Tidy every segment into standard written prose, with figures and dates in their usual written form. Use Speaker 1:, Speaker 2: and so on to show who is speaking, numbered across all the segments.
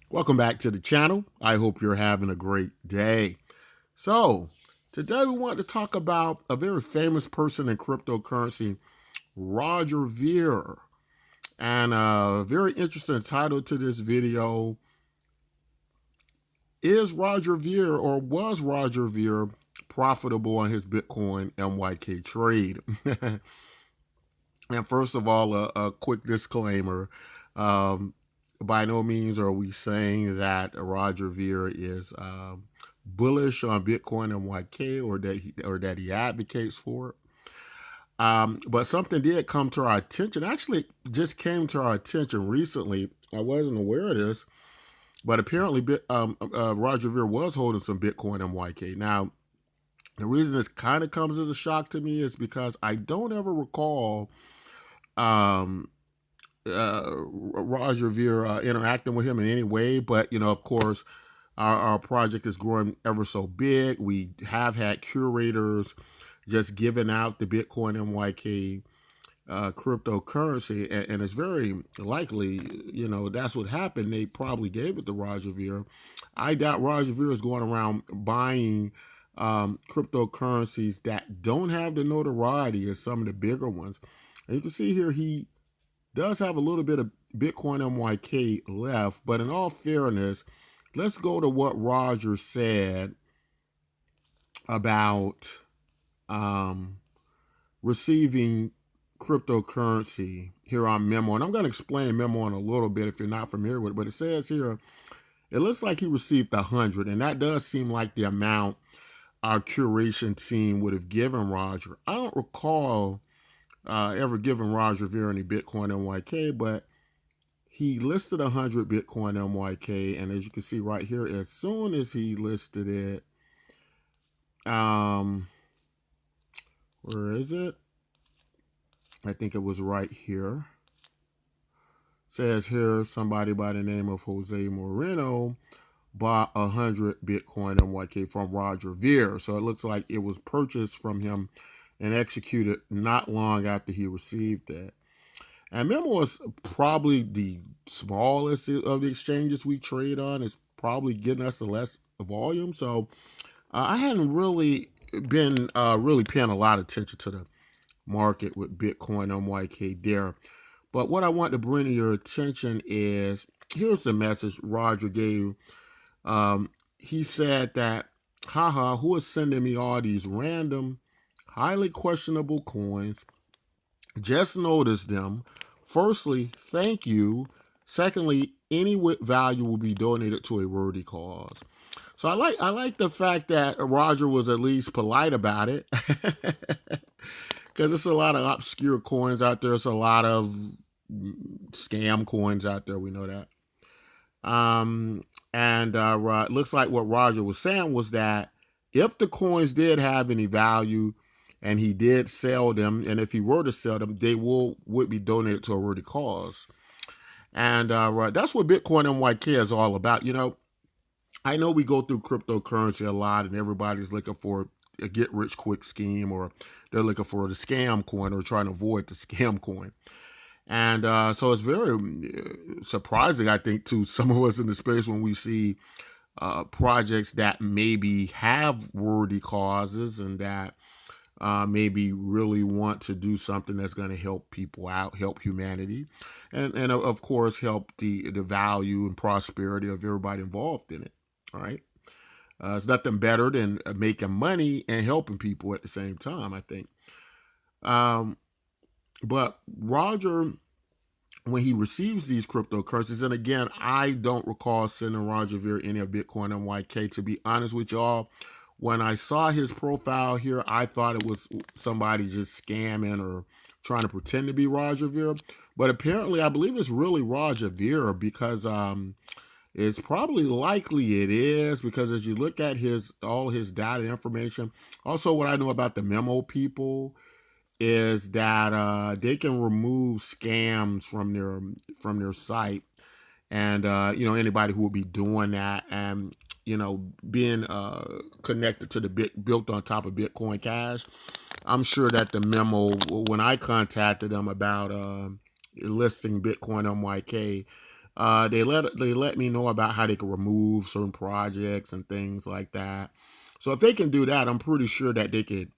Speaker 1: Welcome back to the channel. I hope you're having a great day. So, today we want to talk about a very famous person in cryptocurrency, Roger Ver. And a very interesting title to this video is Roger Ver or was Roger Ver profitable on his Bitcoin MYK trade? And first of all, a quick disclaimer. Um, by no means are we saying that Roger Ver is bullish on Bitcoin and YK or that he advocates for it. But something did come to our attention. Actually, it just came to our attention recently. I wasn't aware of this, but apparently, Roger Ver was holding some Bitcoin and YK. Now, the reason this kind of comes as a shock to me is because I don't ever recall um, Roger Ver interacting with him in any way. But, of course, our project is growing ever so big. We have had curators just giving out the Bitcoin MYK cryptocurrency, and it's very likely, that's what happened. They probably gave it to Roger Ver. I doubt Roger Ver is going around buying cryptocurrencies that don't have the notoriety as some of the bigger ones. And you can see here he does have a little bit of Bitcoin MYK left, but in all fairness, let's go to what Roger said about receiving cryptocurrency here on Memo. And I'm going to explain Memo in a little bit if you're not familiar with it, but it says here, it looks like he received 100, and that does seem like the amount our curation team would have given Roger. I don't recall ever giving Roger Ver any Bitcoin MYK, but he listed 100 Bitcoin MYK, and as you can see right here, as soon as he listed it, where is it? I think it was right here. It says here somebody by the name of Jose Moreno bought 100 Bitcoin MYK from Roger Ver. So it looks like it was purchased from him and executed not long after he received that. And Memo is probably the smallest of the exchanges we trade on. It's probably getting us the less volume. So I hadn't really been really paying a lot of attention to the market with Bitcoin MYK there. But what I want to bring to your attention is here's the message Roger gave. He said that, haha, who is sending me all these random, highly questionable coins? Just notice them. Firstly, thank you. Secondly, any with value will be donated to a worthy cause. So I like the fact that Roger was at least polite about it, because there's a lot of obscure coins out there. There's a lot of scam coins out there. We know that. And it looks like what Roger was saying was that if the coins did have any value, and he did sell them, and if he were to sell them, they would be donated to a worthy cause. And that's what Bitcoin MYK is all about. I know we go through cryptocurrency a lot, and everybody's looking for a get rich quick scheme, or they're looking for the scam coin, or trying to avoid the scam coin. And so it's very surprising, I think, to some of us in the space when we see projects that maybe have worthy causes and that maybe really want to do something that's going to help people out, help humanity, and of course help the value and prosperity of everybody involved in it. All right, it's nothing better than making money and helping people at the same time, I think. But Roger, when he receives these cryptocurrencies, and again, I don't recall sending Roger Ver any of Bitcoin MYK. To be honest with y'all, when I saw his profile here, I thought it was somebody just scamming or trying to pretend to be Roger Ver. But apparently, I believe it's really Roger Ver, because it's probably likely it is, because as you look at all his data information, also what I know about the Memo people is that they can remove scams from their site, and anybody who will be doing that, and being connected to the built on top of Bitcoin Cash. I'm sure that the Memo, when I contacted them about listing Bitcoin MYK, They let me know about how they can remove certain projects and things like that. So if they can do that, I'm pretty sure that they could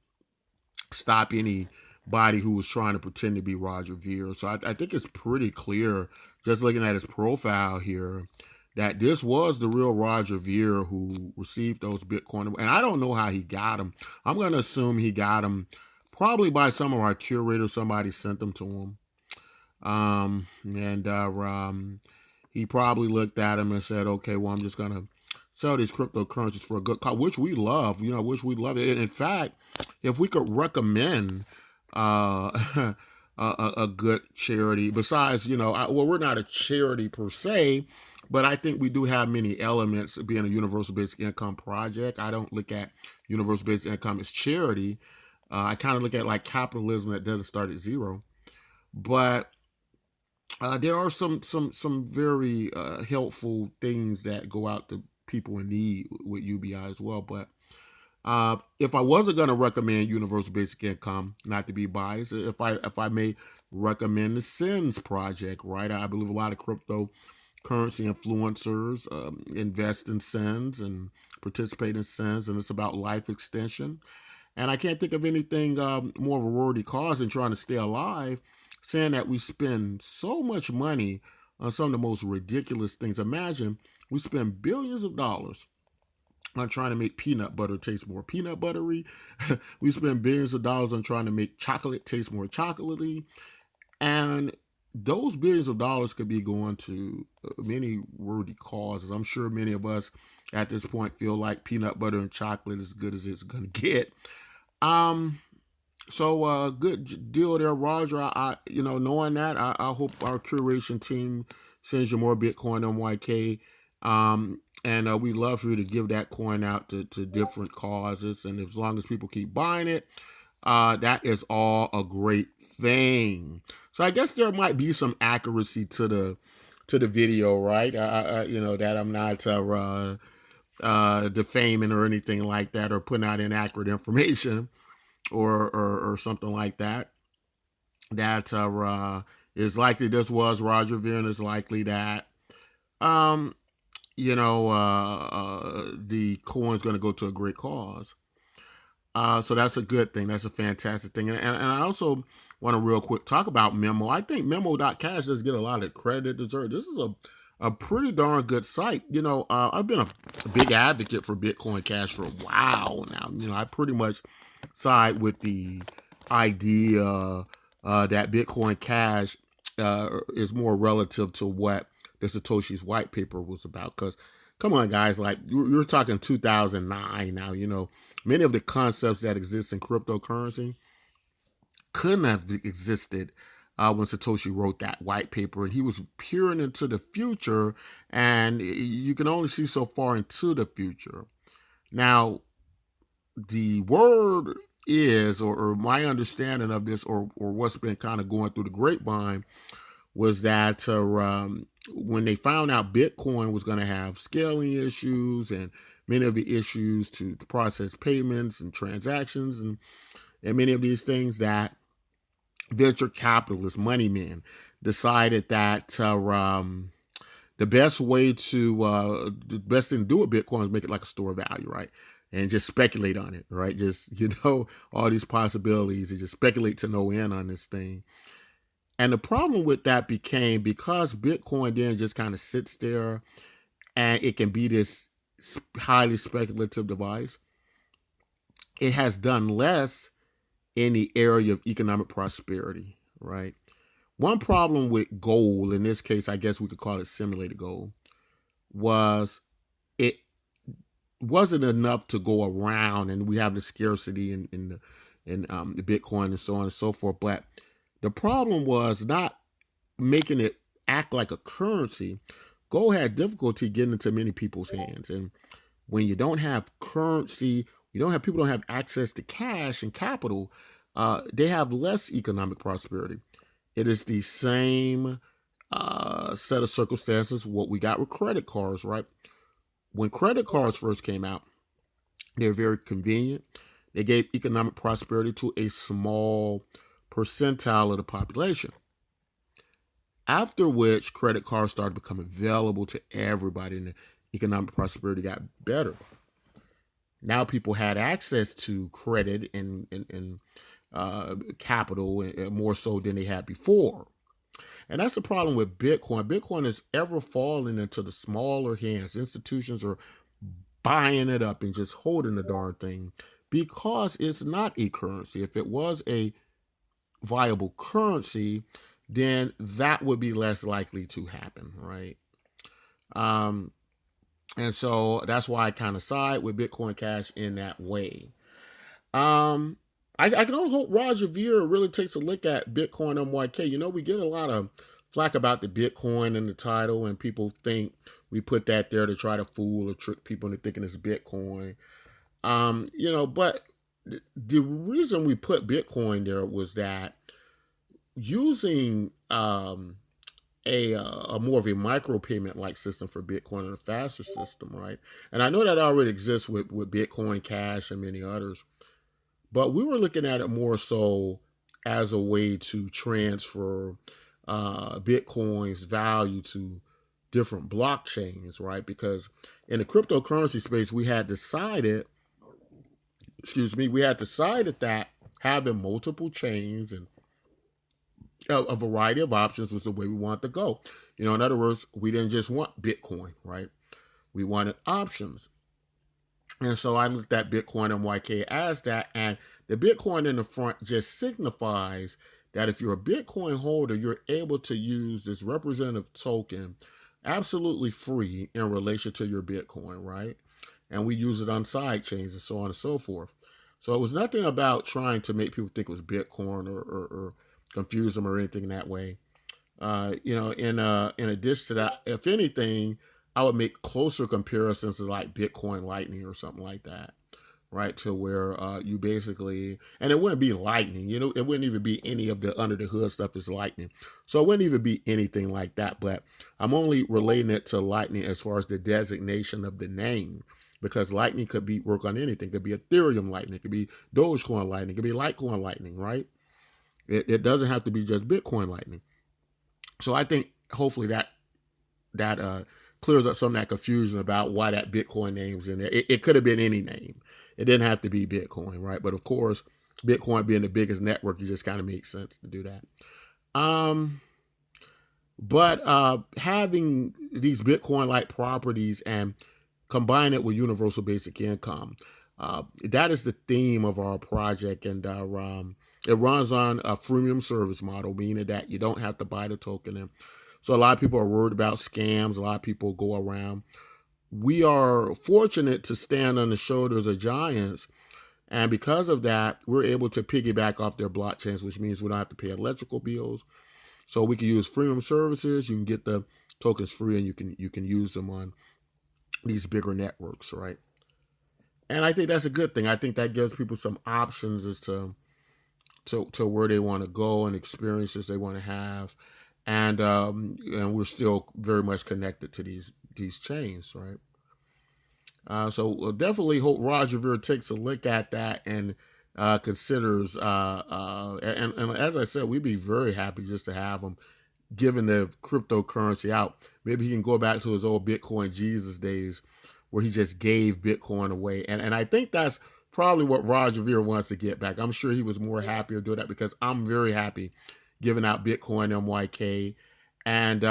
Speaker 1: stop anybody who was trying to pretend to be Roger Ver. So I think it's pretty clear, just looking at his profile here, that this was the real Roger Ver who received those Bitcoin. And I don't know how he got them. I'm going to assume he got them probably by some of our curators. Somebody sent them to him. And he probably looked at him and said, okay, well, I'm just going to sell these cryptocurrencies for a good cause, which we love, which we love it. And in fact, if we could recommend a good charity, besides, well, we're not a charity per se, but I think we do have many elements of being a universal basic income project. I don't look at universal basic income as charity. I kind of look at like capitalism that doesn't start at zero. But there are some very helpful things that go out to people in need with UBI as well. But if I wasn't going to recommend universal basic income, not to be biased, if I may recommend the SINS project, right? I believe a lot of cryptocurrency influencers invest in SINS and participate in SINS, and it's about life extension. And I can't think of anything more of a worthy cause than trying to stay alive, saying that we spend so much money on some of the most ridiculous things. Imagine we spend billions of dollars on trying to make peanut butter taste more peanut buttery. We spend billions of dollars on trying to make chocolate taste more chocolatey. And those billions of dollars could be going to many worthy causes. I'm sure many of us at this point feel like peanut butter and chocolate is as good as it's going to get. So good deal there, Roger. Knowing that, I hope our curation team sends you more Bitcoin MYK. And we love for you to give that coin out to different causes. And as long as people keep buying it, that is all a great thing. So I guess there might be some accuracy to the video, right? That I'm not defaming or anything like that, or putting out inaccurate information or something like that. That is likely this was Roger Ver, and is likely that the coin's going to go to a great cause. So that's a good thing. That's a fantastic thing. And I also want to real quick talk about Memo. I think Memo.cash does get a lot of credit deserved. This is a pretty darn good site. I've been a big advocate for Bitcoin Cash for a while now. I pretty much side with the idea that Bitcoin Cash is more relative to what the Satoshi's white paper was about. Because, come on, guys, like you're talking 2009 now. Many of the concepts that exist in cryptocurrency couldn't have existed when Satoshi wrote that white paper, and he was peering into the future, and you can only see so far into the future. Now, the word is, or my understanding of this, or what's been kind of going through the grapevine, was that when they found out Bitcoin was going to have scaling issues and many of the issues to process payments and transactions and many of these things, that venture capitalists, money men, decided that the best thing to do with Bitcoin is make it like a store of value, right? And just speculate on it, right? Just, all these possibilities, and just speculate to no end on this thing. And the problem with that became, because Bitcoin then just kind of sits there and it can be this highly speculative device, it has done less in the area of economic prosperity, right? One problem with gold, in this case, I guess we could call it simulated gold, was it wasn't enough to go around, and we have the scarcity in the Bitcoin and so on and so forth. But the problem was not making it act like a currency. Gold had difficulty getting into many people's hands, and when you don't have currency, people don't have access to cash and capital. They have less economic prosperity. It is the same set of circumstances what we got with credit cards, right? When credit cards first came out, they're very convenient. They gave economic prosperity to a small percentile of the population. after which credit cards started becoming available to everybody and the economic prosperity got better. Now people had access to credit and capital more so than they had before. And that's the problem with Bitcoin. Bitcoin is ever falling into the smaller hands. Institutions are buying it up and just holding the darn thing because it's not a currency. If it was a viable currency, then that would be less likely to happen, right? And so that's why I kind of side with Bitcoin Cash in that way. I can only hope Roger Ver really takes a look at Bitcoin MYK. You know, we get a lot of flack about the Bitcoin in the title, and people think we put that there to try to fool or trick people into thinking it's Bitcoin. You know, but the reason we put Bitcoin there was that using a more of a micropayment like system for Bitcoin and a faster system, right? And I know that already exists with Bitcoin Cash and many others. But we were looking at it more so as a way to transfer Bitcoin's value to different blockchains, right? Because in the cryptocurrency space, we had decided that having multiple chains and a variety of options was the way we wanted to go. You know, in other words, we didn't just want Bitcoin, right? We wanted options. And so I looked at Bitcoin MYK as that, and the Bitcoin in the front just signifies that if you're a Bitcoin holder, you're able to use this representative token absolutely free in relation to your Bitcoin, right? And we use it on side chains and so on and so forth. So it was nothing about trying to make people think it was Bitcoin or confuse them or anything that way. You know, in addition to that, if anything, I would make closer comparisons to like Bitcoin Lightning or something like that, right? To where you basically, and it wouldn't be Lightning, you know, it wouldn't even be any of the under the hood stuff is Lightning. So it wouldn't even be anything like that, but I'm only relating it to Lightning as far as the designation of the name, because Lightning could work on anything. It could be Ethereum Lightning, it could be Dogecoin Lightning, it could be Litecoin Lightning, right? It doesn't have to be just Bitcoin Lightning. So I think hopefully that clears up some of that confusion about why that Bitcoin name's in there. It could have been any name. It didn't have to be Bitcoin, right? But of course, Bitcoin being the biggest network, it just kind of makes sense to do that. But having these Bitcoin-like properties and combine it with universal basic income, that is the theme of our project. And it runs on a freemium service model, meaning that you don't have to buy the token in. So a lot of people are worried about scams. A lot of people go around. We are fortunate to stand on the shoulders of giants. And because of that, we're able to piggyback off their blockchains, which means we don't have to pay electrical bills. So we can use freemium services. You can get the tokens free, and you can use them on these bigger networks, right? And I think that's a good thing. I think that gives people some options as to where they want to go and experiences they want to have. And we're still very much connected to these chains, right? So we'll definitely hope Roger Ver takes a look at that and considers. And as I said, we'd be very happy just to have him giving the cryptocurrency out. Maybe he can go back to his old Bitcoin Jesus days where he just gave Bitcoin away. And I think that's probably what Roger Ver wants to get back. I'm sure he was more happier doing that because I'm very happy giving out Bitcoin MYK. And,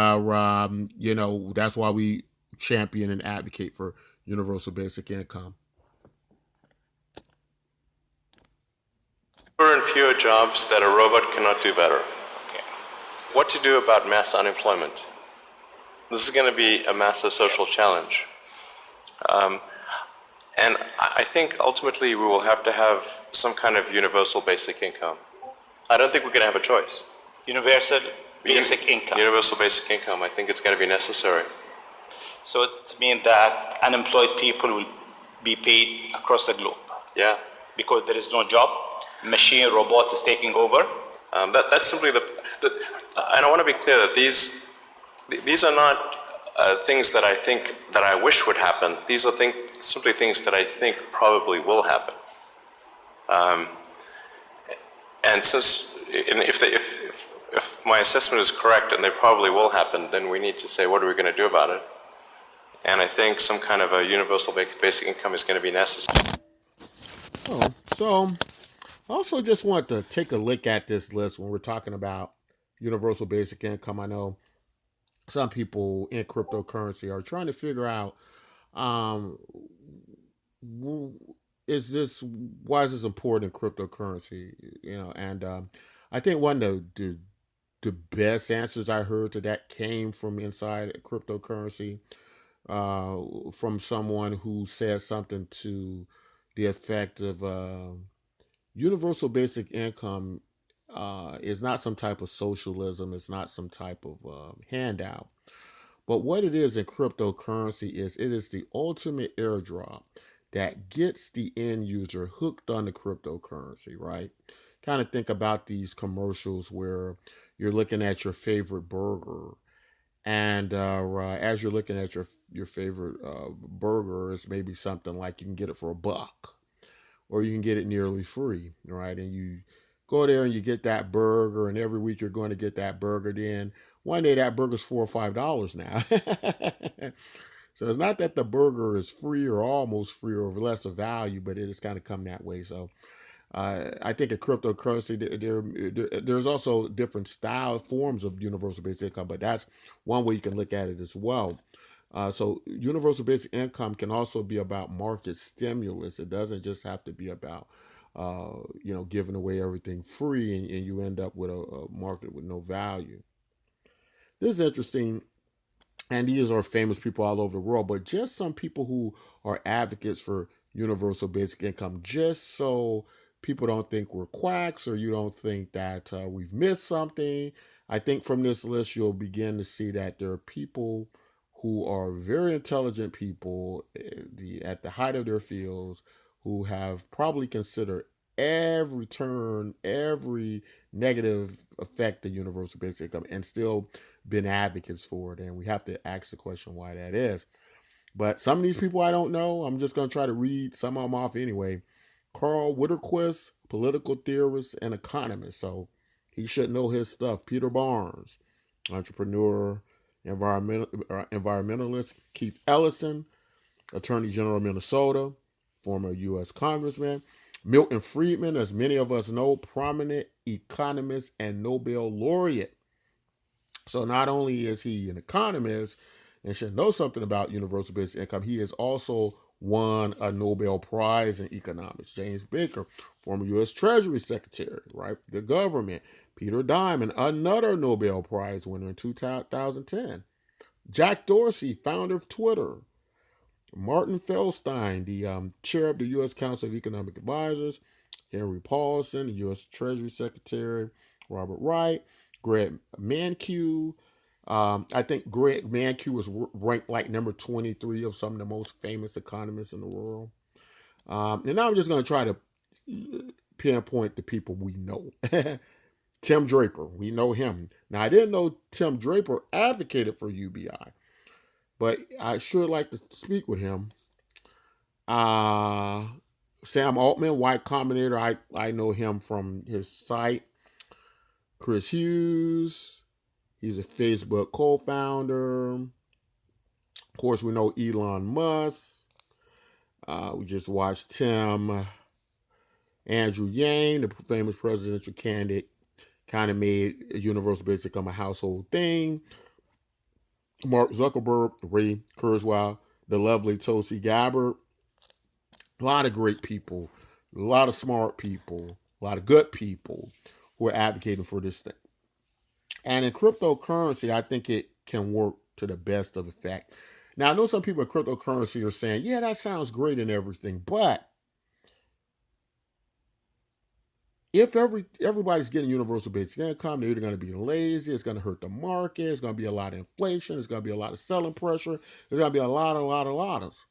Speaker 1: you know, that's why we champion and advocate for universal basic income.
Speaker 2: Fewer and fewer jobs that a robot cannot do better. Okay. What to do about mass unemployment? This is going to be a massive social challenge. And I think ultimately we will have to have some kind of universal basic income. I don't think we're going to have a choice.
Speaker 3: Universal basic income.
Speaker 2: Universal basic income. I think it's going to be necessary.
Speaker 3: So it means that unemployed people will be paid across the globe.
Speaker 2: Yeah.
Speaker 3: Because there is no job, machine, robot is taking over.
Speaker 2: That's simply and I want to be clear that these are not things that I wish would happen. These are simply things that I think probably will happen. And since if if my assessment is correct, and they probably will happen, then we need to say, what are we going to do about it? And I think some kind of a universal basic income is going to be necessary.
Speaker 1: Oh, so I also just want to take a look at this list when we're talking about universal basic income. I know some people in cryptocurrency are trying to figure out um, is this why is this important in cryptocurrency? And I think one of the best answers I heard to that came from inside cryptocurrency, from someone who said something to the effect of universal basic income is not some type of socialism. It's not some type of handout. But what it is in cryptocurrency is it is the ultimate airdrop that gets the end user hooked on the cryptocurrency, right? Kind of think about these commercials where you're looking at your favorite burger, and as you're looking at your favorite burger, it's maybe something like you can get it for $1, or you can get it nearly free, right? And you go there and you get that burger, and every week you're going to get that burger. Then one day that burger's $4 or $5 now. So it's not that the burger is free or almost free or less of value, but it has kind of come that way. So I think in cryptocurrency, there's also different style forms of universal basic income, but that's one way you can look at it as well. So universal basic income can also be about market stimulus. It doesn't just have to be about giving away everything free, and you end up with a market with no value. This is interesting, and these are famous people all over the world, but just some people who are advocates for universal basic income, just so people don't think we're quacks or you don't think that we've missed something. I think from this list, you'll begin to see that there are people who are very intelligent people, at the height of their fields, who have probably considered every turn, every negative effect of universal basic income, and still been advocates for it. And we have to ask the question why that is. But some of these people I don't know. I'm just going to try to read some of them off anyway. Carl Witterquist, political theorist and economist. So he should know his stuff. Peter Barnes, entrepreneur, environmentalist. Keith Ellison, Attorney General of Minnesota, former U.S. Congressman. Milton Friedman, as many of us know, prominent economist and Nobel laureate. So not only is he an economist and should know something about universal basic income, he has also won a Nobel Prize in economics. James Baker, former U.S. Treasury Secretary, right? The government. Peter Diamond, another Nobel Prize winner in 2010. Jack Dorsey, founder of Twitter. Martin Feldstein, the chair of the U.S. Council of Economic Advisors. Henry Paulson, the U.S. Treasury Secretary. Robert Wright. Greg Mankiw. I think Greg Mankiw was ranked like number 23 of some of the most famous economists in the world. And now I'm just going to try to pinpoint the people we know. Tim Draper, we know him. Now, I didn't know Tim Draper advocated for UBI, but I sure like to speak with him. Uh, Sam Altman, Y Combinator, I know him from his site. Chris Hughes, he's a Facebook co-founder. Of course, we know Elon Musk. We just watched Tim. Andrew Yang, the famous presidential candidate, kind of made universal basic income a household thing. Mark Zuckerberg, Ray Kurzweil, the lovely Tulsi Gabbard. A lot of great people, a lot of smart people, a lot of good people who are advocating for this thing. And in cryptocurrency, I think it can work to the best of effect. Now, I know some people in cryptocurrency are saying, yeah, that sounds great and everything, but if everybody's getting universal basic income, they're either going to be lazy, it's going to hurt the market, it's going to be a lot of inflation, it's going to be a lot of selling pressure, there's going to be a lot of.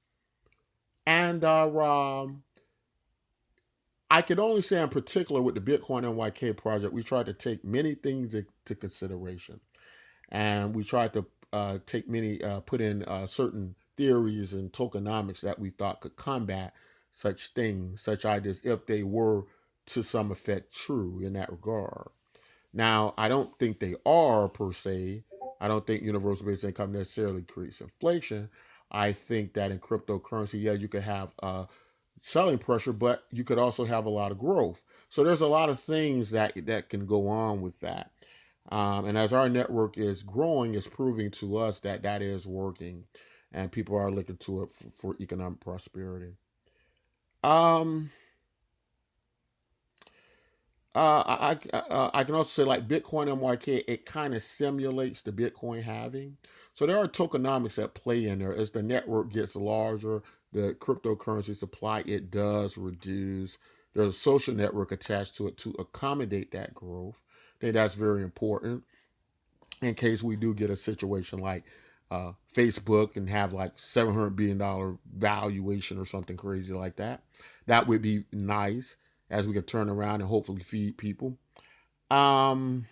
Speaker 1: And I could only say in particular with the Bitcoin MYK project, we tried to take many things into consideration. And we tried to put in certain theories and tokenomics that we thought could combat such things, such ideas, if they were to some effect true in that regard. Now, I don't think they are per se. I don't think universal basic income necessarily creates inflation. I think that in cryptocurrency, yeah, you could have selling pressure, but you could also have a lot of growth. So there's a lot of things that can go on with that. And as our network is growing, it's proving to us that that is working, and people are looking to it for economic prosperity. Um, I can also say like Bitcoin MYK, it kind of simulates the Bitcoin halving. So there are tokenomics that play in there. As the network gets larger, the cryptocurrency supply it does reduce. There's a social network attached to it to accommodate that growth. I think that's very important in case we do get a situation like Facebook and have like $700 billion valuation or something crazy like that. That would be nice as we can turn around and hopefully feed people. Um,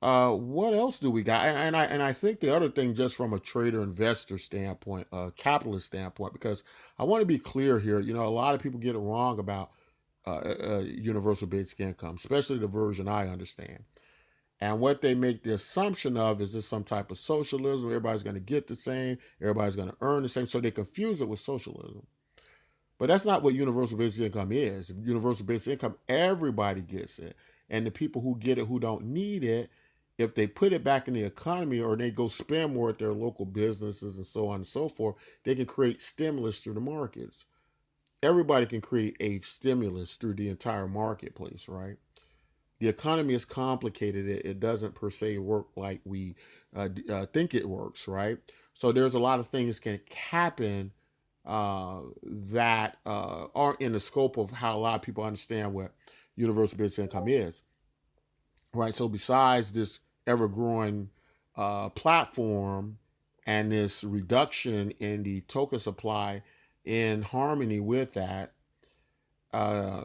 Speaker 1: what else do we got? And I think the other thing, just from a trader investor standpoint, capitalist standpoint, because I want to be clear here. You know, a lot of people get it wrong about universal basic income, especially the version I understand. And what they make the assumption of is this some type of socialism. Everybody's going to get the same. Everybody's going to earn the same. So they confuse it with socialism. But that's not what universal basic income is. If universal basic income, everybody gets it. And the people who get it who don't need it, if they put it back in the economy or they go spend more at their local businesses and so on and so forth, they can create stimulus through the markets. Everybody can create a stimulus through the entire marketplace, right? The economy is complicated. It doesn't per se work like we think it works, right? So there's a lot of things can happen that aren't in the scope of how a lot of people understand what universal basic income is, right? So besides this ever-growing platform and this reduction in the token supply, in harmony with that, uh,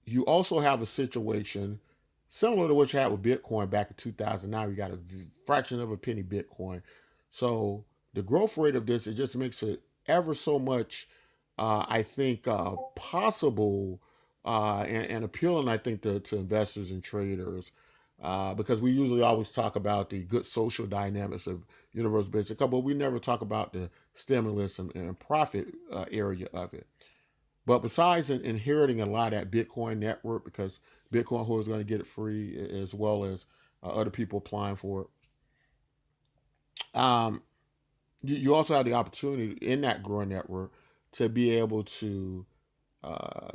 Speaker 1: you also have a situation similar to what you had with Bitcoin back in 2009. You got a fraction of a penny Bitcoin. So the growth rate of this, it just makes it ever so much, I think, possible and appealing, I think, to investors and traders. Because we usually always talk about the good social dynamics of universal basic income, but we never talk about the stimulus and profit area of it. But besides inheriting a lot of that Bitcoin network, because Bitcoin holders are going to get it free as well as other people applying for it, you also have the opportunity in that growing network to be able to uh,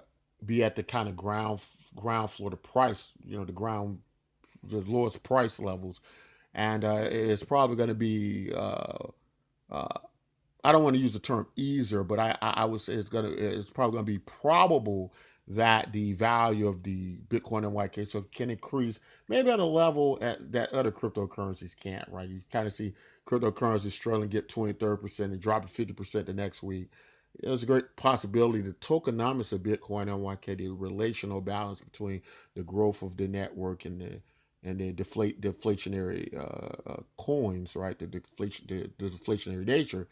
Speaker 1: be at the kind of ground floor, the price, you know, the lowest price levels, and it's probably going to be uh, I don't want to use the term easier, but I would say it's probably gonna be probable that the value of the Bitcoin and YK so can increase maybe at a level that other cryptocurrencies can't, right? You kind of see cryptocurrencies struggling to get 20, 30% and dropping 50% the next week. There's a great possibility the tokenomics of Bitcoin and YK, the relational balance between the growth of the network and the deflationary coins, right? The deflationary nature,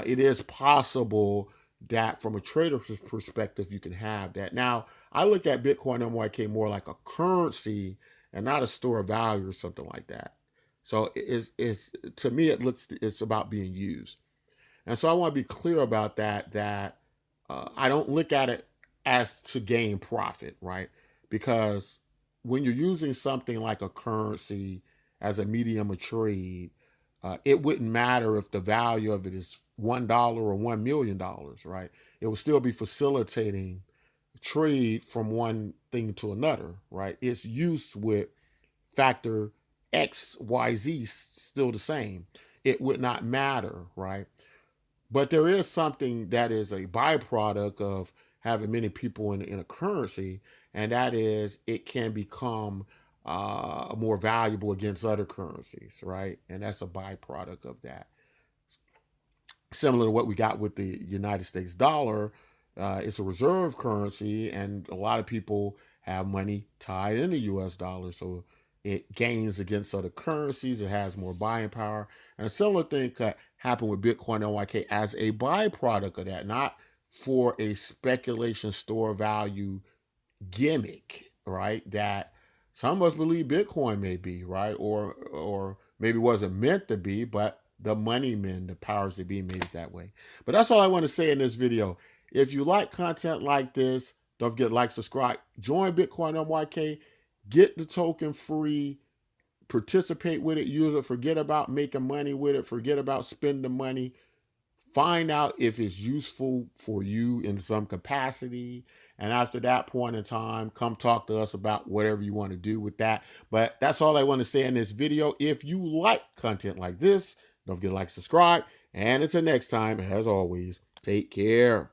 Speaker 1: it is possible that from a trader's perspective, you can have that. Now, I look at Bitcoin MYK more like a currency and not a store of value or something like that. So it's to me, it's about being used. And so I want to be clear about that I don't look at it as to gain profit, right? Because when you're using something like a currency as a medium of trade, it wouldn't matter if the value of it is $1 or $1 million, right? It would still be facilitating trade from one thing to another, right? Its use with factor X, Y, Z still the same. It would not matter, right? But there is something that is a byproduct of having many people in a currency, and that is it can become more valuable against other currencies, right? And that's a byproduct of that. Similar to what we got with the United States dollar, it's a reserve currency, and a lot of people have money tied in the U.S. dollar, so it gains against other currencies. It has more buying power, and a similar thing could happen with Bitcoin NYK as a byproduct of that, not for a speculation store value gimmick, right, that some of us believe Bitcoin may be, right? Or maybe wasn't meant to be, but the money men, the powers that be made it that way. But that's all I want to say in this video. If you like content like this, don't forget to like, subscribe, join Bitcoin MYK, get the token free, participate with it, use it, forget about making money with it, forget about spending money. Find out if it's useful for you in some capacity. And after that point in time, come talk to us about whatever you want to do with that. But that's all I want to say in this video. If you like content like this, don't forget to like, subscribe. And until next time, as always, take care.